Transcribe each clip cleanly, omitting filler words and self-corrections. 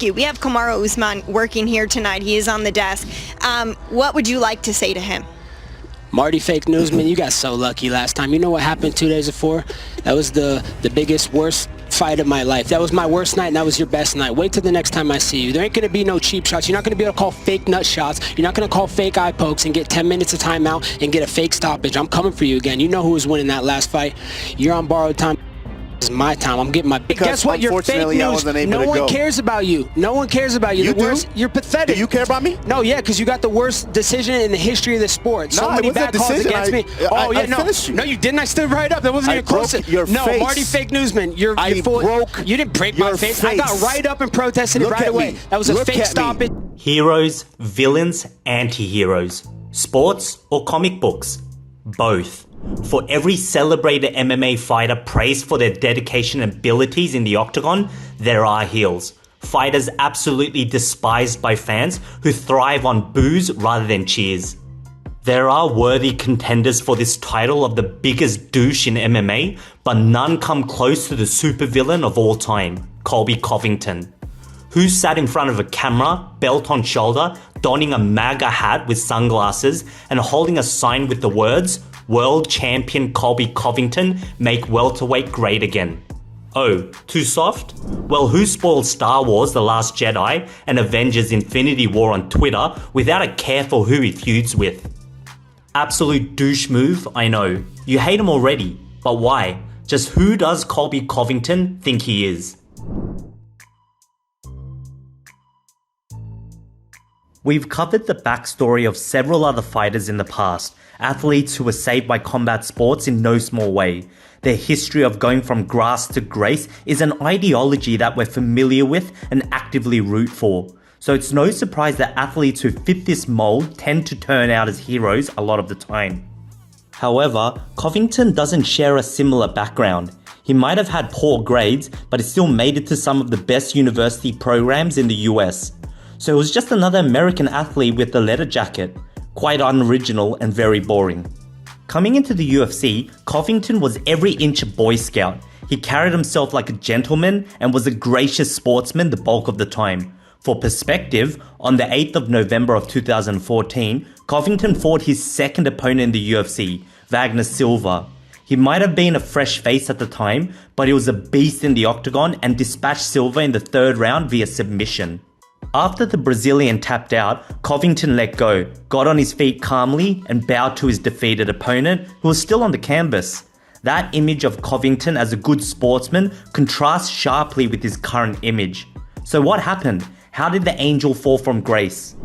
ask you, we have Kamaru Usman working here tonight. He is on the desk. What would you like to say to him? Marty Fake Newsman, you got so lucky last time. You know what happened 2 days before? That was the biggest, worst fight of my life. That was my worst night, and that was your best night. Wait till the next time I see you. There ain't going to be no cheap shots. You're not going to be able to call fake nut shots. You're not going to call fake eye pokes and get 10 minutes of timeout and get a fake stoppage. I'm coming for you again. You know who was winning that last fight. You're on borrowed time. This is my time. I'm getting my... Because guess what? You're fake news. No one cares about you. No one cares about you. You're pathetic. Do you care about me? No, yeah, because you got the worst decision in the history of the sport. So many bad calls against me. No, you didn't. I stood right up. That wasn't even close. No, Marty Fake Newsman, you're full. You didn't break my face. I got right up and protested it right away. That was a fake stoppage. Heroes, villains, anti-heroes. Sports or comic books? Both. For every celebrated MMA fighter praised for their dedication and abilities in the Octagon, there are heels. Fighters absolutely despised by fans who thrive on boos rather than cheers. There are worthy contenders for this title of the biggest douche in MMA, but none come close to the supervillain of all time, Colby Covington. Who sat in front of a camera, belt on shoulder, donning a MAGA hat with sunglasses, and holding a sign with the words, "World Champion Colby Covington, make welterweight great again." Oh, too soft? Well, who spoiled Star Wars The Last Jedi and Avengers Infinity War on Twitter without a care for who he feuds with? Absolute douche move, I know. You hate him already, but why? Just who does Colby Covington think he is? We've covered the backstory of several other fighters in the past, athletes who were saved by combat sports in no small way. Their history of going from grass to grace is an ideology that we're familiar with and actively root for. So it's no surprise that athletes who fit this mold tend to turn out as heroes a lot of the time. However, Covington doesn't share a similar background. He might have had poor grades, but he still made it to some of the best university programs in the US. So it was just another American athlete with the leather jacket. Quite unoriginal and very boring. Coming into the UFC, Covington was every inch a Boy Scout. He carried himself like a gentleman and was a gracious sportsman the bulk of the time. For perspective, on the 8th of November of 2014, Covington fought his second opponent in the UFC, Wagner Silva. He might have been a fresh face at the time, but he was a beast in the Octagon and dispatched Silva in the third round via submission. After the Brazilian tapped out, Covington let go, got on his feet calmly, and bowed to his defeated opponent, who was still on the canvas. That image of Covington as a good sportsman contrasts sharply with his current image. So what happened? How did the angel fall from grace?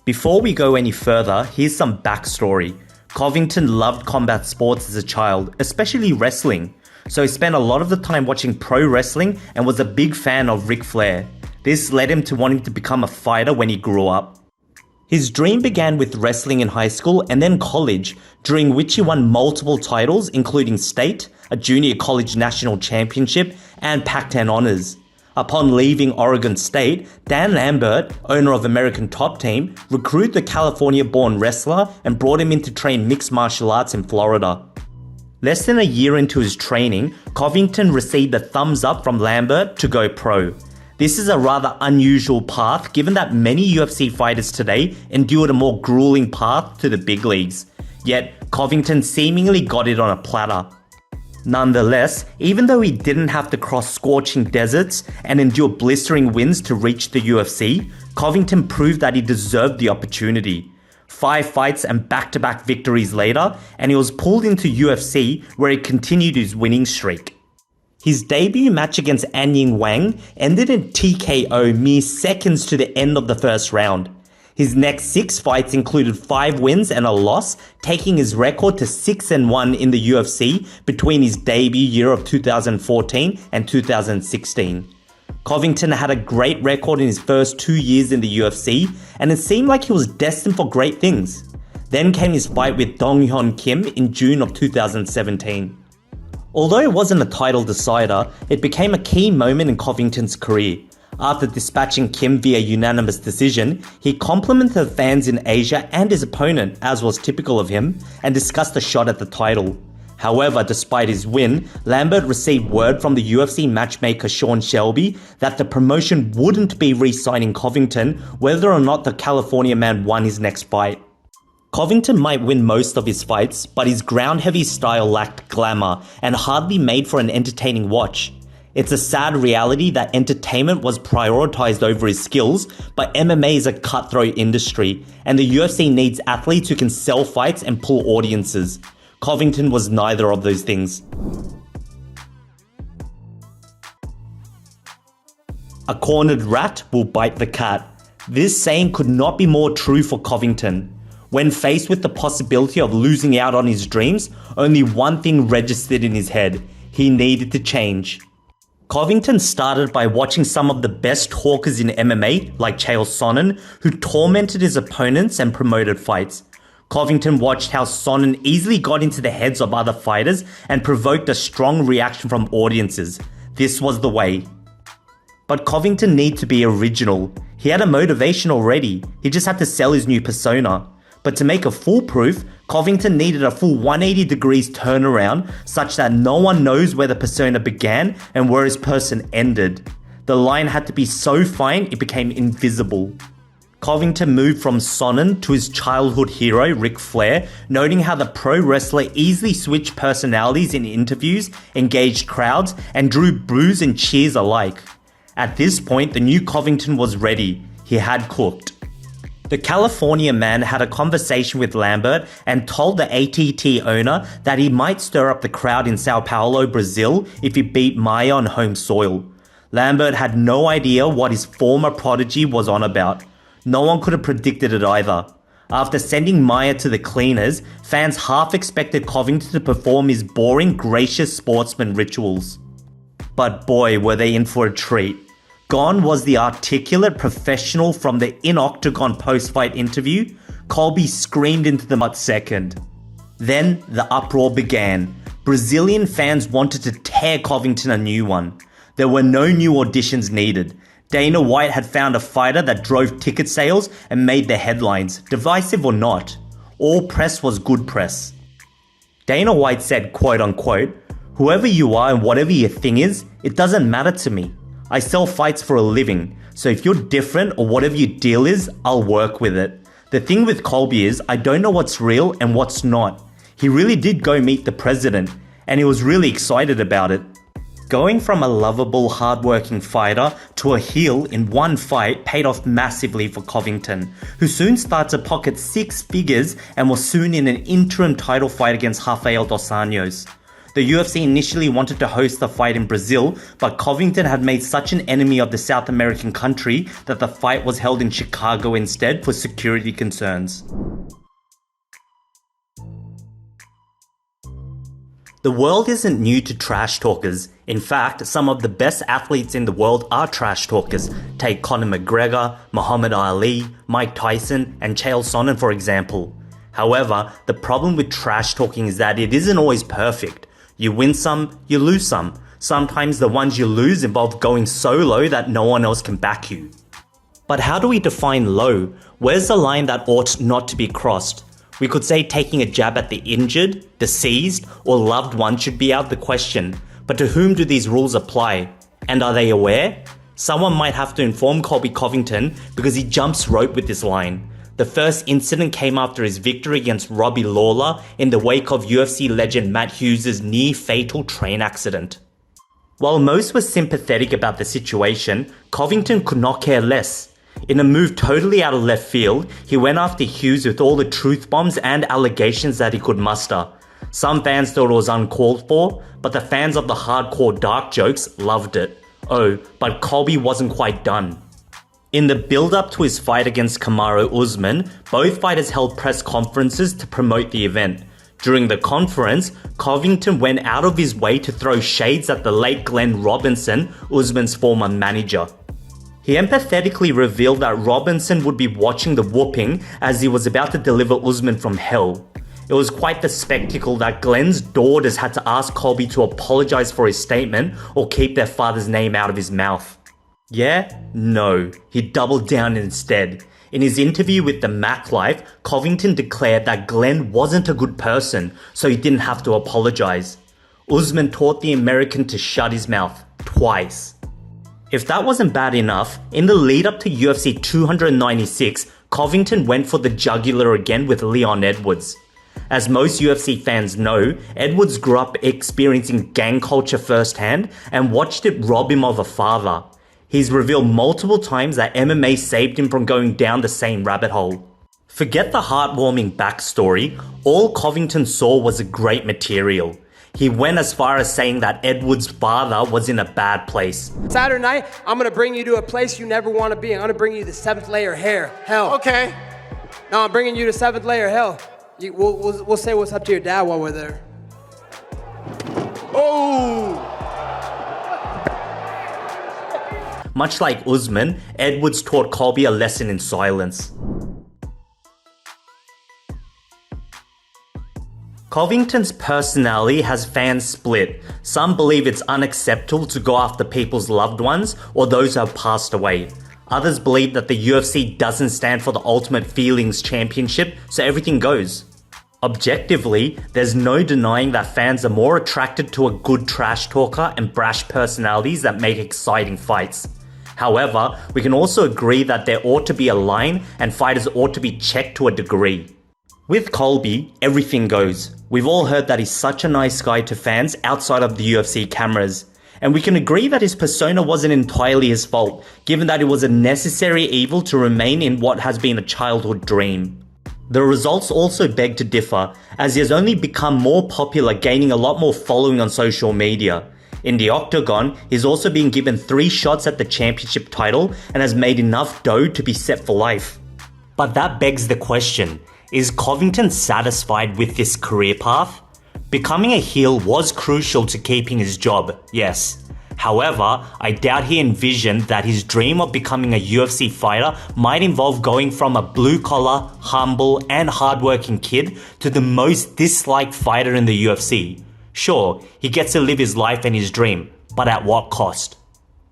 Before we go any further, here's some backstory. Covington loved combat sports as a child, especially wrestling. So he spent a lot of the time watching pro wrestling and was a big fan of Ric Flair. This led him to wanting to become a fighter when he grew up. His dream began with wrestling in high school and then college, during which he won multiple titles including state, a junior college national championship, and Pac-10 honors. Upon leaving Oregon State, Dan Lambert, owner of American Top Team, recruited the California-born wrestler and brought him in to train mixed martial arts in Florida. Less than a year into his training, Covington received a thumbs up from Lambert to go pro. This is a rather unusual path given that many UFC fighters today endured a more grueling path to the big leagues. Yet, Covington seemingly got it on a platter. Nonetheless, even though he didn't have to cross scorching deserts and endure blistering winds to reach the UFC, Covington proved that he deserved the opportunity. 5 fights and back-to-back victories later, and he was pulled into UFC where he continued his winning streak. His debut match against Anying Wang ended in TKO mere seconds to the end of the first round. His next 6 fights included 5 wins and a loss, taking his record to 6-1 in the UFC between his debut year of 2014 and 2016. Covington had a great record in his first 2 years in the UFC, and it seemed like he was destined for great things. Then came his fight with Dong Hyun Kim in June of 2017. Although it wasn't a title decider, it became a key moment in Covington's career. After dispatching Kim via unanimous decision, he complimented fans in Asia and his opponent, as was typical of him, and discussed a shot at the title. However, despite his win, Lambert received word from the UFC matchmaker Sean Shelby that the promotion wouldn't be re-signing Covington whether or not the California man won his next fight. Covington might win most of his fights, but his ground-heavy style lacked glamour and hardly made for an entertaining watch. It's a sad reality that entertainment was prioritized over his skills, but MMA is a cutthroat industry, and the UFC needs athletes who can sell fights and pull audiences. Covington was neither of those things. A cornered rat will bite the cat. This saying could not be more true for Covington. When faced with the possibility of losing out on his dreams, only one thing registered in his head: he needed to change. Covington started by watching some of the best talkers in MMA, like Chael Sonnen, who tormented his opponents and promoted fights. Covington watched how Sonnen easily got into the heads of other fighters and provoked a strong reaction from audiences. This was the way. But Covington needed to be original. He had a motivation already, he just had to sell his new persona. But to make it foolproof, Covington needed a full 180 degrees turnaround such that no one knows where the persona began and where his person ended. The line had to be so fine it became invisible. Covington moved from Sonnen to his childhood hero, Ric Flair, noting how the pro wrestler easily switched personalities in interviews, engaged crowds, and drew boos and cheers alike. At this point, the new Covington was ready. He had cooked. The California man had a conversation with Lambert and told the ATT owner that he might stir up the crowd in Sao Paulo, Brazil, if he beat Maia on home soil. Lambert had no idea what his former prodigy was on about. No one could have predicted it either. After sending Maia to the cleaners, fans half expected Covington to perform his boring, gracious sportsman rituals. But boy, were they in for a treat. Gone was the articulate professional from the Octagon post-fight interview. Colby screamed into the mud second. Then the uproar began. Brazilian fans wanted to tear Covington a new one. There were no new auditions needed. Dana White had found a fighter that drove ticket sales and made the headlines, divisive or not. All press was good press. Dana White said, quote unquote, "Whoever you are and whatever your thing is, it doesn't matter to me. I sell fights for a living, so if you're different or whatever your deal is, I'll work with it. The thing with Colby is I don't know what's real and what's not. He really did go meet the president, and he was really excited about it." Going from a lovable, hardworking fighter to a heel in one fight paid off massively for Covington, who soon started to pocket 6 figures and was soon in an interim title fight against Rafael dos Anjos. The UFC initially wanted to host the fight in Brazil, but Covington had made such an enemy of the South American country that the fight was held in Chicago instead for security concerns. The world isn't new to trash talkers. In fact, some of the best athletes in the world are trash talkers. Take Conor McGregor, Muhammad Ali, Mike Tyson, and Chael Sonnen for example. However, the problem with trash talking is that it isn't always perfect. You win some, you lose some. Sometimes the ones you lose involve going so low that no one else can back you. But how do we define low? Where's the line that ought not to be crossed? We could say taking a jab at the injured, deceased, or loved one should be out of the question. But to whom do these rules apply? And are they aware? Someone might have to inform Colby Covington because he jumps rope with this line. The first incident came after his victory against Robbie Lawler in the wake of UFC legend Matt Hughes' near-fatal train accident. While most were sympathetic about the situation, Covington could not care less. In a move totally out of left field, he went after Hughes with all the truth bombs and allegations that he could muster. Some fans thought it was uncalled for, but the fans of the hardcore dark jokes loved it. Oh, but Colby wasn't quite done. In the build-up to his fight against Kamaru Usman, both fighters held press conferences to promote the event. During the conference, Covington went out of his way to throw shades at the late Glenn Robinson, Usman's former manager. He empathetically revealed that Robinson would be watching the whooping as he was about to deliver Usman from hell. It was quite the spectacle that Glenn's daughters had to ask Colby to apologize for his statement or keep their father's name out of his mouth. Yeah? No. He doubled down instead. In his interview with the Mac Life, Covington declared that Glenn wasn't a good person, so he didn't have to apologize. Usman taught the American to shut his mouth twice. If that wasn't bad enough, in the lead up to UFC 296, Covington went for the jugular again with Leon Edwards. As most UFC fans know, Edwards grew up experiencing gang culture firsthand and watched it rob him of a father. He's revealed multiple times that MMA saved him from going down the same rabbit hole. Forget the heartwarming backstory, all Covington saw was a great material. He went as far as saying that Edwards' father was in a bad place. Saturday night, I'm gonna bring you to a place you never wanna be. I'm gonna bring you to 7th layer hell. Okay. No, I'm bringing you to 7th layer hell. We'll say what's up to your dad while we're there. Oh! Much like Usman, Edwards taught Colby a lesson in silence. Covington's personality has fans split. Some believe it's unacceptable to go after people's loved ones or those who have passed away. Others believe that the UFC doesn't stand for the Ultimate Feelings Championship, so everything goes. Objectively, there's no denying that fans are more attracted to a good trash talker and brash personalities that make exciting fights. However, we can also agree that there ought to be a line and fighters ought to be checked to a degree. With Colby, everything goes. We've all heard that he's such a nice guy to fans outside of the UFC cameras. And we can agree that his persona wasn't entirely his fault, given that it was a necessary evil to remain in what has been a childhood dream. The results also beg to differ, as he has only become more popular, gaining a lot more following on social media. In the Octagon, he's also been given 3 shots at the championship title and has made enough dough to be set for life. But that begs the question, is Covington satisfied with this career path? Becoming a heel was crucial to keeping his job, yes. However, I doubt he envisioned that his dream of becoming a UFC fighter might involve going from a blue-collar, humble, and hardworking kid to the most disliked fighter in the UFC. Sure, he gets to live his life and his dream, but at what cost?